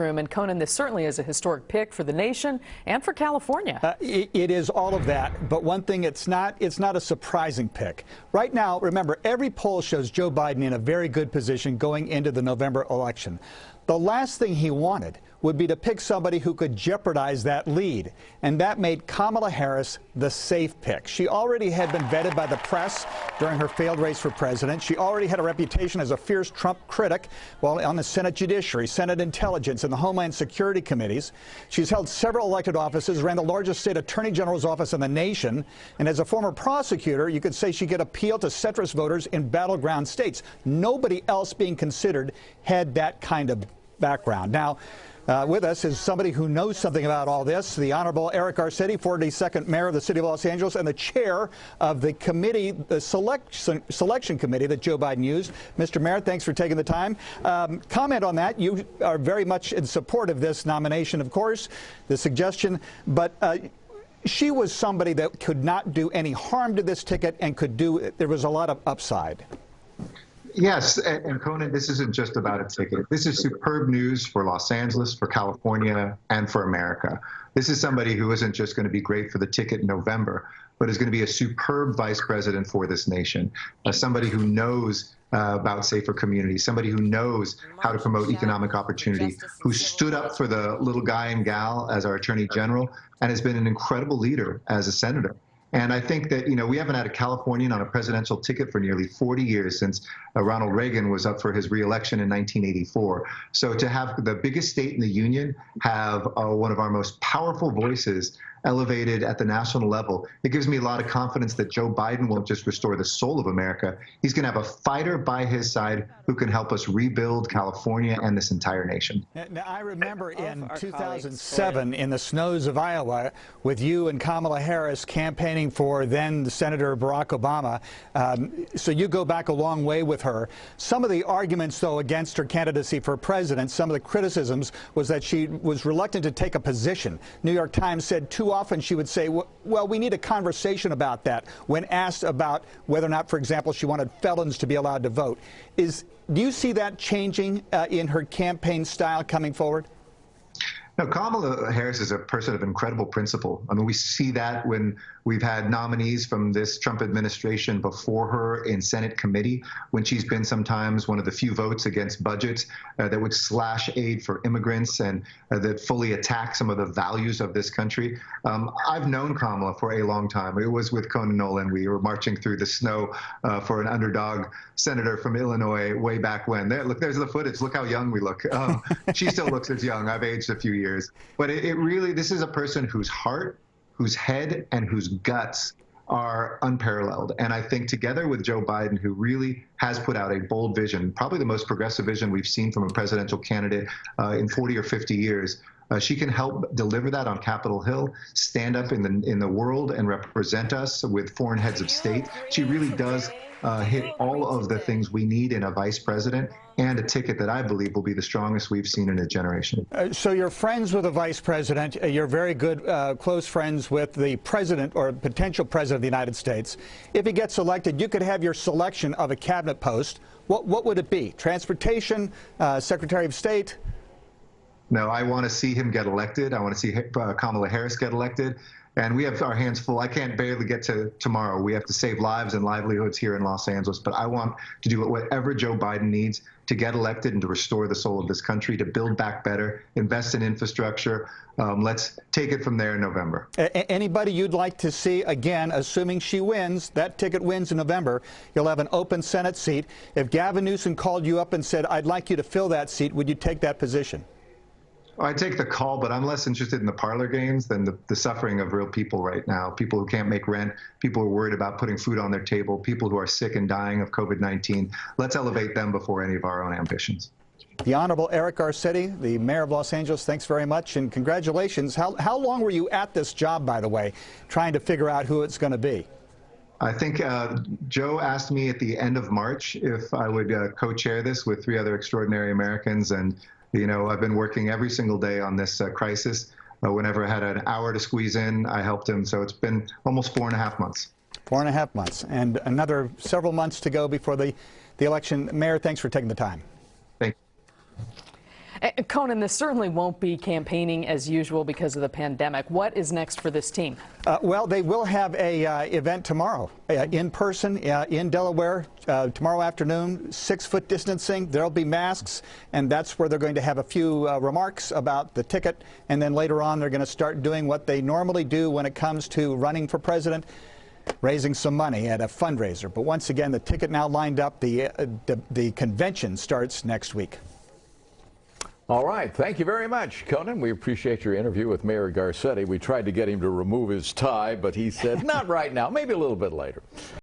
And Conan, this certainly is a historic pick for the nation and for California. It is all of that, but one thing, it's not a surprising pick. Right now, remember, every poll shows Joe Biden in a very good position going into the November election. The last thing he wanted would be to pick somebody who could jeopardize that lead, and that made Kamala Harris the safe pick. She already had been vetted by the press during her failed race for president. She already had a reputation as a fierce Trump critic while on the Senate Judiciary, Senate Intelligence, and the Homeland Security Committees. She's held several elected offices, ran the largest state attorney general's office in the nation, and as a former prosecutor, you could say she could appeal to centrist voters in battleground states. Nobody else being considered had that kind of background. Now, with us is somebody who knows something about all this, the Honorable Eric Garcetti, 42nd Mayor of the City of Los Angeles and the chair of the committee, the selection committee that Joe Biden used. Mr. Mayor, thanks for taking the time. Comment on that. You are very much in support of this nomination, of course, the suggestion, but she was somebody that could not do any harm to this ticket and could do, there was a lot of upside. Yes, and Conan, this isn't just about a ticket. This is superb news for Los Angeles, for California, and for America. This is somebody who isn't just going to be great for the ticket in November, but is going to be a superb vice president for this nation, somebody who knows about safer communities, somebody who knows how to promote economic opportunity, who stood up for the little guy and gal as our attorney general, and has been an incredible leader as a senator. And I think that, we haven't had a Californian on a presidential ticket for nearly 40 years since Ronald Reagan was up for his reelection in 1984. So to have the biggest state in the union have one of our most powerful voices elevated at the national level, it gives me a lot of confidence that Joe Biden won't just restore the soul of America. He's going to have a fighter by his side who can help us rebuild California and this entire nation. Now, I remember in 2007 in the snows of Iowa with you and Kamala Harris campaigning for then Senator Barack Obama. So you go back a long way with her. Some of the arguments, though, against her candidacy for president, some of the criticisms was that she was reluctant to take a position. New York Times said too often she would say, well, we need a conversation about that when asked about whether or not, for example, she wanted felons to be allowed to vote. Do you see that changing in her campaign style coming forward? No, Kamala Harris is a person of incredible principle. I mean, we see that when we've had nominees from this Trump administration before her in Senate committee, when she's been sometimes one of the few votes against budgets that would slash aid for immigrants and that fully attack some of the values of this country. I've known Kamala for a long time. It was with Conan Nolan. We were marching through the snow for an underdog senator from Illinois way back when. There, look, there's the footage. Look how young we look. She still looks as young. I've aged a few years. But it really, this is a person whose heart, whose head, and whose guts are unparalleled. And I think together with Joe Biden, who really has put out a bold vision, probably the most progressive vision we've seen from a presidential candidate in 40 or 50 years, she can help deliver that on Capitol Hill, stand up in the world and represent us with foreign heads of state. She really does hit all of the things we need in a vice president and a ticket that I believe will be the strongest we've seen in a generation. So you're friends with the vice president. You're very good, close friends with the president or potential president of the United States. If he gets elected, you could have your selection of a cabinet post. What would it be? Transportation, Secretary of State? No, I want to see him get elected. I want to see Kamala Harris get elected. And we have our hands full. I can't barely get to tomorrow. We have to save lives and livelihoods here in Los Angeles. But I want to do whatever Joe Biden needs to get elected and to restore the soul of this country, to build back better, invest in infrastructure. Let's take it from there in November. Anybody you'd like to see, again, assuming she wins, that ticket wins in November, you'll have an open Senate seat. If Gavin Newsom called you up and said, I'd like you to fill that seat, would you take that position? I take the call, but I'm less interested in the parlor games than the suffering of real people right now. People who can't make rent, people who are worried about putting food on their table, people who are sick and dying of COVID-19. Let's elevate them before any of our own ambitions. The Honorable Eric Garcetti, the Mayor of Los Angeles, thanks very much and congratulations. How long were you at this job, by the way, trying to figure out who it's going to be? I think Joe asked me at the end of March if I would co-chair this with 3 other extraordinary Americans, and I've been working every single day on this crisis. Whenever I had an hour to squeeze in, I helped him. So it's been almost 4.5 months. 4.5 months. And another several months to go before the election. Mayor, thanks for taking the time. Thank you. Conan, this certainly won't be campaigning as usual because of the pandemic. What is next for this team? Well, they will have a event tomorrow in person in Delaware tomorrow afternoon, 6-foot distancing. There'll be masks, and that's where they're going to have a few remarks about the ticket. And then later on, they're going to start doing what they normally do when it comes to running for president, raising some money at a fundraiser. But once again, the ticket now lined up. The convention starts next week. All right. Thank you very much, Conan. We appreciate your interview with Mayor Garcetti. We tried to get him to remove his tie, but he said, not right now, maybe a little bit later.